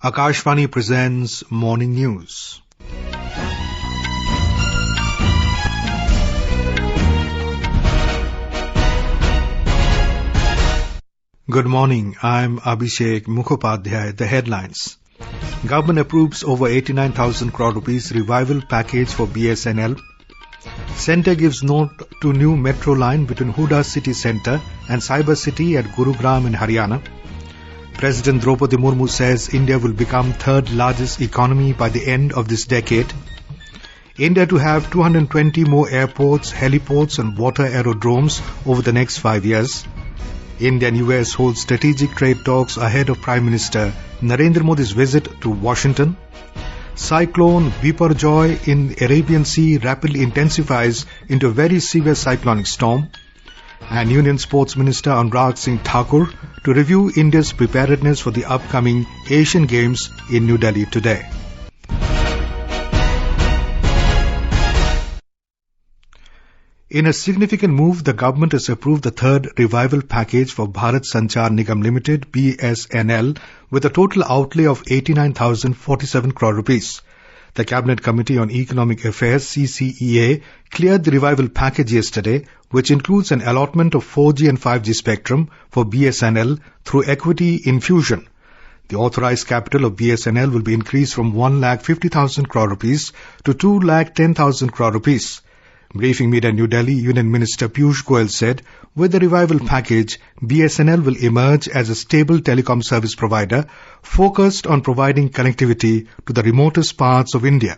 Akashvani presents Morning News. Good morning, I'm Abhishek Mukherjee. The headlines. Government approves over 89,000 crore rupees revival package for BSNL. Centre gives note to new metro line between HUDA city centre and Cyber City at Gurugram in Haryana. President Droupadi Murmu says India will become third largest economy by the end of this decade. India to have 220 more airports, heliports and water aerodromes over the next 5 years. India and US hold strategic trade talks ahead of Prime Minister Narendra Modi's visit to Washington. Cyclone Biparjoy in Arabian Sea rapidly intensifies into a very severe cyclonic storm. And Union Sports Minister Anurag Thakur to review India's preparedness for the upcoming Asian Games in New Delhi today. In a significant move, the government has approved the third revival package for Bharat Sanchar Nigam Limited, BSNL, with a total outlay of 89,047 crore rupees. The Cabinet Committee on Economic Affairs, CCEA, cleared the revival package yesterday, which includes an allotment of 4G and 5G spectrum for BSNL through equity infusion. The authorized capital of BSNL will be increased from 1,50,000 crore rupees to 2,10,000 crore rupees. Briefing media in New Delhi, Union Minister Piyush Goyal said, with the revival package, BSNL will emerge as a stable telecom service provider focused on providing connectivity to the remotest parts of India.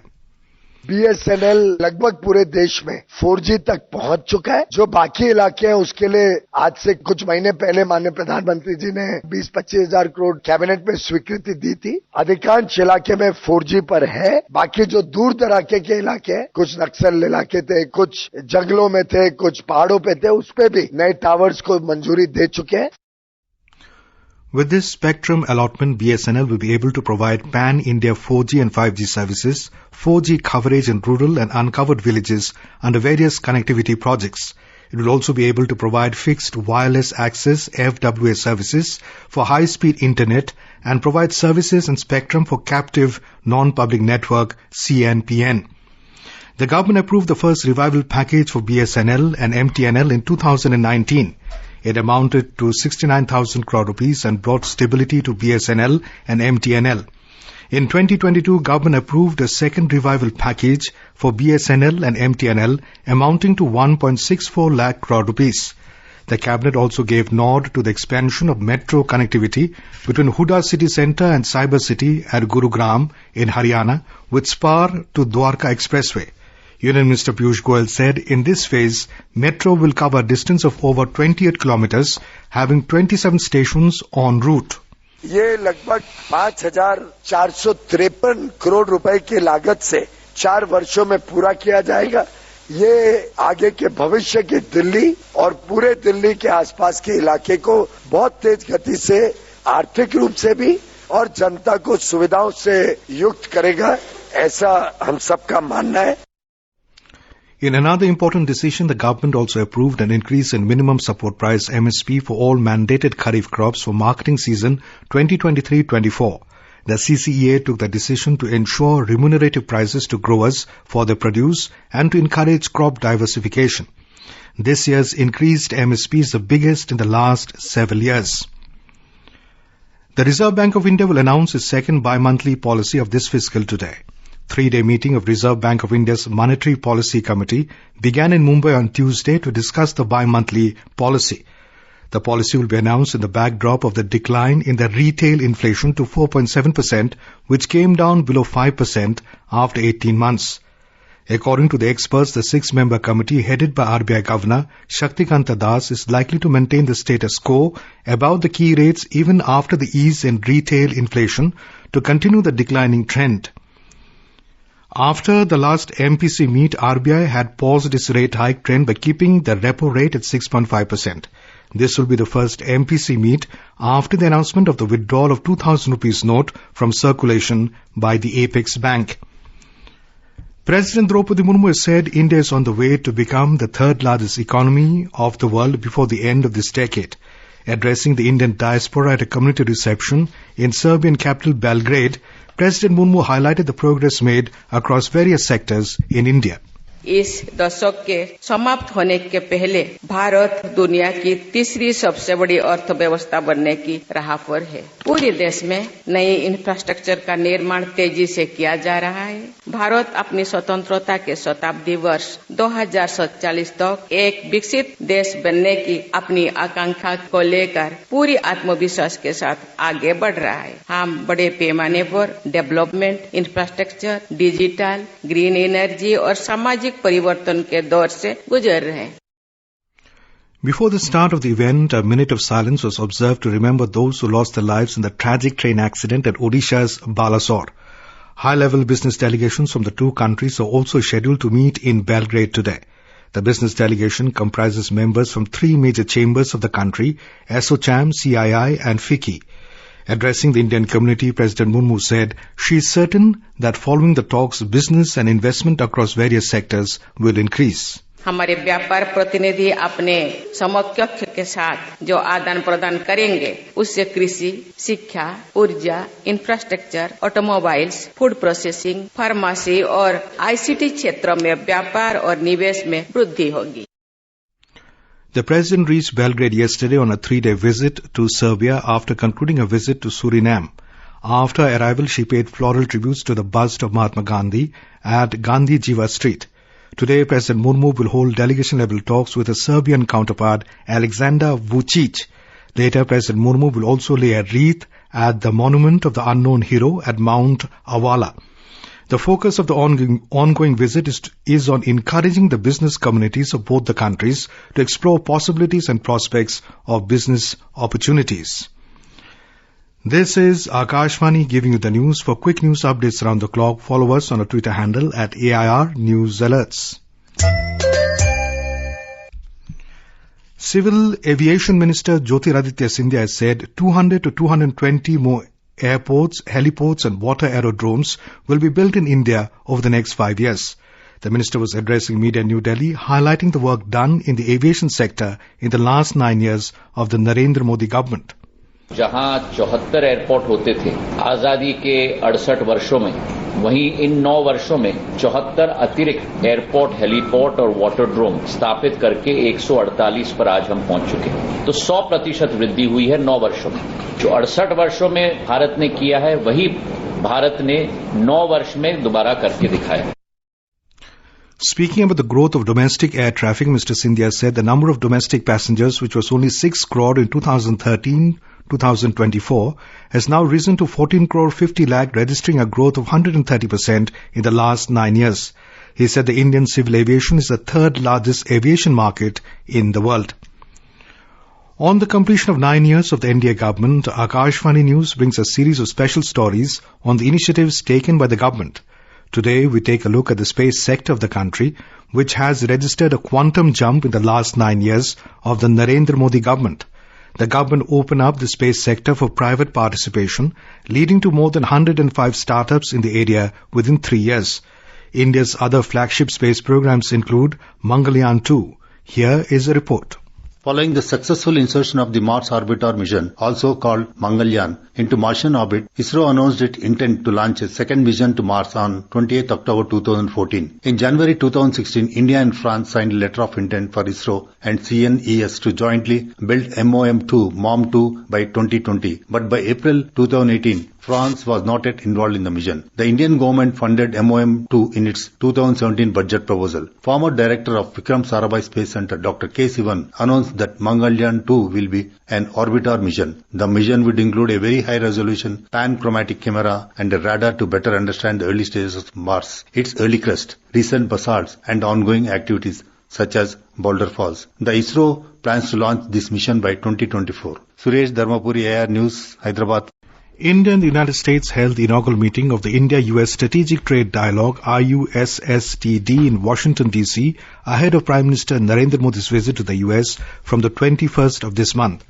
BSNL लगभग पूरे देश में 4G तक पहुंच चुका है। जो बाकी इलाके हैं उसके लिए आज से कुछ महीने पहले माननीय प्रधानमंत्री जी ने 20-25 हजार करोड़ कैबिनेट में स्वीकृति दी थी। अधिकांश इलाके में 4G पर है। बाकी जो दूर दराके के इलाके हैं, कुछ नक्सल इलाके थे, कुछ जंगलों में थे, कुछ पहाड़ों पे थे, उस पे भी नए टावर्स को मंजूरी दे चुके हैं। With this spectrum allotment, BSNL will be able to provide pan-India 4G and 5G services, 4G coverage in rural and uncovered villages under various connectivity projects. It will also be able to provide fixed wireless access FWA services for high-speed internet and provide services and spectrum for captive non-public network CNPN. The government approved the first revival package for BSNL and MTNL in 2019. It amounted to 69,000 crore rupees and brought stability to BSNL and MTNL. In 2022, government approved a second revival package for BSNL and MTNL amounting to 1.64 lakh crore rupees. The cabinet also gave nod to the expansion of metro connectivity between HUDA city centre and Cyber City at Gurugram in Haryana with spar to Dwarka Expressway. Union Minister Piyush Goyal said in this phase, metro will cover a distance of over 28 kilometers, having 27 stations en route. ये लगभग 5,453 करोड़ रुपए की लागत से 4 वर्षों में पूरा किया जाएगा। ये आगे के भविष्य की दिल्ली और पूरे दिल्ली के आसपास के इलाके को बहुत तेज गति से आर्थिक रूप से भी और जनता को सुविधाओं से युक्त करेगा, ऐसा हम सबका मानना है। In another important decision, the government also approved an increase in minimum support price MSP for all mandated kharif crops for marketing season 2023-24. The CCEA took the decision to ensure remunerative prices to growers for their produce and to encourage crop diversification. This year's increased MSP is the biggest in the last several years. The Reserve Bank of India will announce its second bi-monthly policy of this fiscal today. 3-day meeting of Reserve Bank of India's Monetary Policy Committee began in Mumbai on Tuesday to discuss the bi-monthly policy. The policy will be announced in the backdrop of the decline in the retail inflation to 4.7%, which came down below 5% after 18 months. According to the experts, the 6-member committee headed by RBI Governor Shaktikanta Das is likely to maintain the status quo above the key rates even after the ease in retail inflation to continue the declining trend. After the last MPC meet, RBI had paused its rate hike trend by keeping the repo rate at 6.5%. This will be the first MPC meet after the announcement of the withdrawal of 2,000 rupees note from circulation by the Apex Bank. President Droupadi Murmu has said India is on the way to become the third largest economy of the world before the end of this decade. Addressing the Indian diaspora at a community reception in Serbian capital Belgrade, President Murmu highlighted the progress made across various sectors in India. इस दशक के समाप्त होने के पहले भारत दुनिया की तीसरी सबसे बड़ी अर्थव्यवस्था बनने की राह पर है। पूरे देश में नई इंफ्रास्ट्रक्चर का निर्माण तेजी से किया जा रहा है। भारत अपनी स्वतंत्रता के शताब्दी वर्ष 2047 तक एक विकसित देश बनने की अपनी आकांक्षा को लेकर पूरी आत्मविश्वास के साथ आगे बढ़ रहा है। हम बड़े पैमाने पर development, infrastructure, digital, green energy और सामाजिक परिवर्तन के दौर से गुजर रहे हैं। Before the start of the event, a minute of silence was observed to remember those who lost their lives in the tragic train accident at Odisha's Balasore. High-level business delegations from the two countries are also scheduled to meet in Belgrade today. The business delegation comprises members from three major chambers of the country, ASSOCHAM, CII and FICCI. Addressing the Indian community, President Murmu said she is certain that following the talks, business and investment across various sectors will increase. हमारे व्यापार प्रतिनिधि अपने समकक्ष के साथ जो आदान प्रदान करेंगे उससे कृषि, शिक्षा, ऊर्जा, infrastructure, automobiles, food processing, pharmacy और आईसीटी क्षेत्रों में व्यापार और निवेश में वृद्धि होगी। The President reached Belgrade yesterday on a 3-day visit to Serbia after concluding a visit to Suriname. After arrival, she paid floral tributes to the bust of Mahatma Gandhi at Gandhi Jiva Street. Today, President Murmu will hold delegation-level talks with her Serbian counterpart, Alexander Vučić. Later, President Murmu will also lay a wreath at the monument of the unknown hero at Mount Avala. The focus of the ongoing visit is on encouraging the business communities of both the countries to explore possibilities and prospects of business opportunities. This is Akashvani giving you the news. For quick news updates around the clock, follow us on our Twitter handle at AIR News Alerts. Civil Aviation Minister Jyotiraditya Scindia has said 200 to 220 more airports, heliports and water aerodromes will be built in India over the next 5 years. The minister was addressing media in New Delhi, highlighting the work done in the aviation sector in the last 9 years of the Narendra Modi government. जहां 74 airport होते थे आजादी के 68 वर्षों में, वहीं इन 9 वर्षों में 74 अतिरिक्त एयरपोर्ट, हेलीपोर्ट और वाटरड्रोम स्थापित करके 148 पर आज हम पहुंच चुके हैं। तो 100% वृद्धि हुई है 9 वर्षों में। जो 68 वर्षों में भारत ने किया है वही भारत ने 9 वर्ष में दोबारा करके दिखाया। Speaking about the growth of domestic air traffic, Mr. Scindia said the number of domestic passengers, which was only 6 crore in 2013-2024, has now risen to 14 crore 50 lakh, registering a growth of 130% in the last 9 years. He said the Indian civil aviation is the third largest aviation market in the world. On the completion of 9 years of the NDA government, Akashvani News brings a series of special stories on the initiatives taken by the government. Today, we take a look at the space sector of the country, which has registered a quantum jump in the last 9 years of the Narendra Modi government. The government opened up the space sector for private participation, leading to more than 105 startups in the area within 3 years. India's other flagship space programs include Mangalyaan 2. Here is a report. Following the successful insertion of the Mars Orbiter mission, also called Mangalyaan, into Martian orbit, ISRO announced its intent to launch a second mission to Mars on 28 October 2014. In January 2016, India and France signed a letter of intent for ISRO and CNES to jointly build MOM2 by 2020. But by April 2018, France was not yet involved in the mission. The Indian government funded MOM2 in its 2017 budget proposal. Former director of Vikram Sarabhai Space Center, Dr. K. Sivan, announced that Mangalyaan 2 will be an orbiter mission. The mission would include a very high-resolution pan-chromatic camera and a radar to better understand the early stages of Mars, its early crust, recent basalts, and ongoing activities such as boulder falls. The ISRO plans to launch this mission by 2024. Suresh Dharmapuri, AIR News, Hyderabad. India and the United States held the inaugural meeting of the India-US Strategic Trade Dialogue (IUSSTD) in Washington, D.C. ahead of Prime Minister Narendra Modi's visit to the US from the 21st of this month.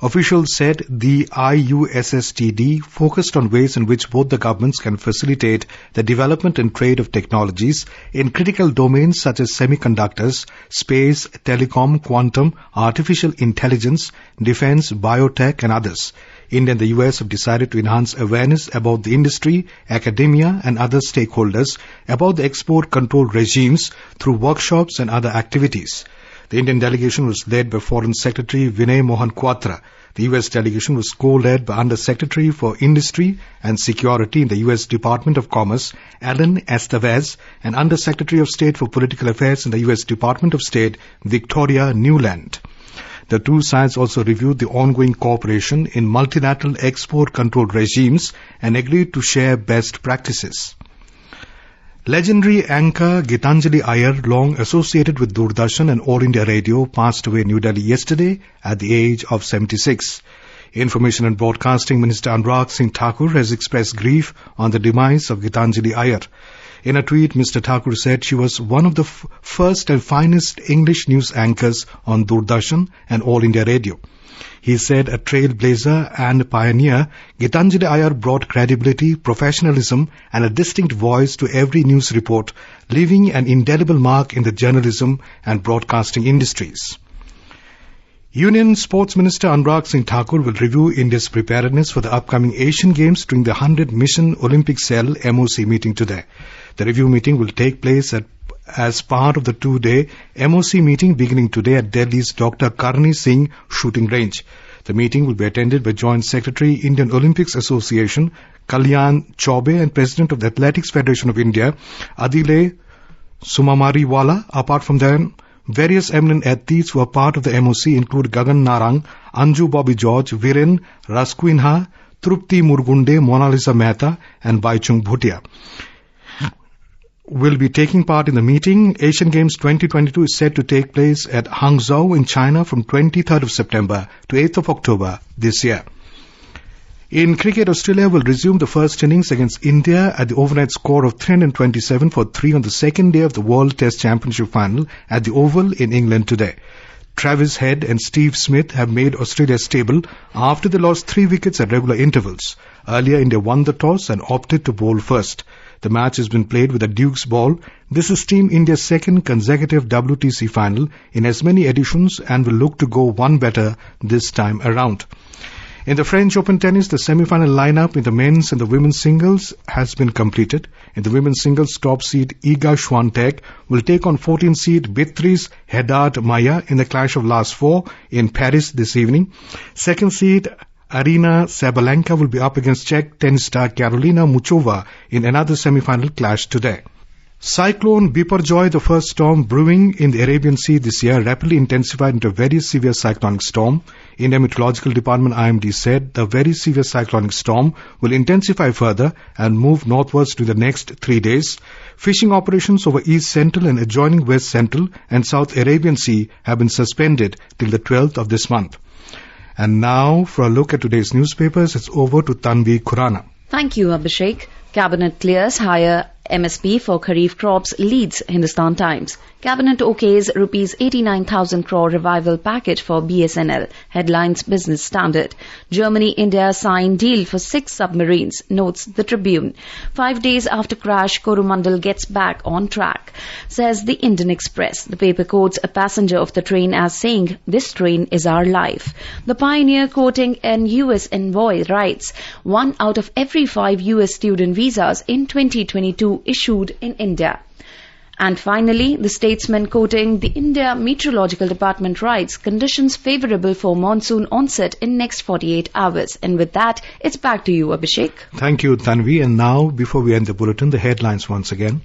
Officials said the IUSSTD focused on ways in which both the governments can facilitate the development and trade of technologies in critical domains such as semiconductors, space, telecom, quantum, artificial intelligence, defense, biotech and others. India and the US have decided to enhance awareness about the industry, academia and other stakeholders about the export control regimes through workshops and other activities. The Indian delegation was led by Foreign Secretary Vinay Mohan Quatra. The US delegation was co-led by Under Secretary for Industry and Security in the US Department of Commerce, Alan Estevez, and Under Secretary of State for Political Affairs in the US Department of State, Victoria Newland. The two sides also reviewed the ongoing cooperation in multilateral export control regimes and agreed to share best practices. Legendary anchor Gitanjali Iyer, long associated with Doordarshan and All India Radio, passed away in New Delhi yesterday at the age of 76. Information and Broadcasting Minister Anurag Singh Thakur has expressed grief on the demise of Gitanjali Iyer. In a tweet, Mr. Thakur said she was one of the first and finest English news anchors on Doordarshan and All India Radio. He said a trailblazer and pioneer, Gitanjali Iyer brought credibility, professionalism and a distinct voice to every news report, leaving an indelible mark in the journalism and broadcasting industries. Union Sports Minister Anurag Singh Thakur will review India's preparedness for the upcoming Asian Games during the 100 Mission Olympic Cell MOC meeting today. The review meeting will take place as part of the two-day MOC meeting beginning today at Delhi's Dr. Karni Singh shooting range. The meeting will be attended by Joint Secretary, Indian Olympics Association, Kalyan Chaube, and President of the Athletics Federation of India, Adile Sumamariwala. Apart from them, various eminent athletes who are part of the MOC include Gagan Narang, Anju Bobby George, Viren Rasquinha, Droupadi Murmu, Mona Lisa Mehta, and Baichung Bhutia will be taking part in the meeting. Asian Games 2022 is set to take place at Hangzhou in China from 23rd of September to 8th of October this year. In cricket, Australia will resume the first innings against India at the overnight score of 327 for 3 on the second day of the World Test Championship final at the Oval in England today. Travis Head and Steve Smith have made Australia stable after they lost 3 wickets at regular intervals. Earlier, India won the toss and opted to bowl first. The match has been played with a Duke's ball. This is Team India's second consecutive WTC final in as many editions and will look to go one better this time around. In the French Open tennis, the semi-final lineup in the men's and the women's singles has been completed. In the women's singles, top seed Iga Swiatek will take on 14th seed Beatrice Haddad-Maia in the clash of last 4 in Paris this evening. Second seed Arina Sabalenka will be up against Czech tennis star Karolina Muchova in another semi-final clash today. Cyclone Biparjoy, the first storm brewing in the Arabian Sea this year, rapidly intensified into a very severe cyclonic storm. India Meteorological Department IMD said the very severe cyclonic storm will intensify further and move northwards to the next 3 days. Fishing operations over East Central and adjoining West Central and South Arabian Sea have been suspended till the 12th of this month. And now, for a look at today's newspapers, it's over to Tanvi Khurana. Thank you, Abhishek. Cabinet clears higher MSP for Kharif crops, leads Hindustan Times. Cabinet okays rupees 89,000 crore revival package for BSNL. Headlines Business Standard. Germany-India sign deal for 6 submarines, notes the Tribune. 5 days after crash, Coromandel gets back on track, says the Indian Express. The paper quotes a passenger of the train as saying, "This train is our life." The Pioneer, quoting an US envoy, writes, 1 out of every 5 US student visas in 2022 issued in India. And finally, the Statesman, quoting the India Meteorological Department, writes, conditions favourable for monsoon onset in next 48 hours. And with that, it's back to you, Abhishek. Thank you, Tanvi. And now, before we end the bulletin, the headlines once again.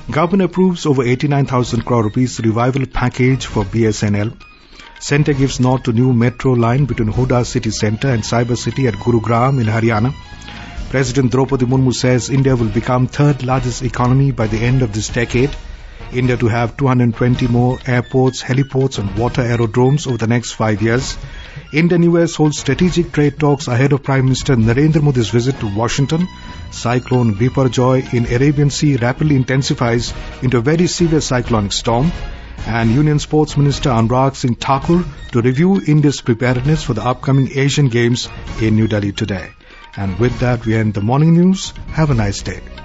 Government approves over 89,000 crore rupees revival package for BSNL. Centre gives nod to new metro line between HUDA city centre and Cyber City at Gurugram in Haryana. President Droupadi Murmu says India will become third largest economy by the end of this decade. India to have 220 more airports, heliports and water aerodromes over the next 5 years. India and US hold strategic trade talks ahead of Prime Minister Narendra Modi's visit to Washington. Cyclone Biparjoy in Arabian Sea rapidly intensifies into a very severe cyclonic storm. and Union Sports Minister Anurag Singh Thakur to review India's preparedness for the upcoming Asian Games in New Delhi today. And with that, we end the morning news. Have a nice day.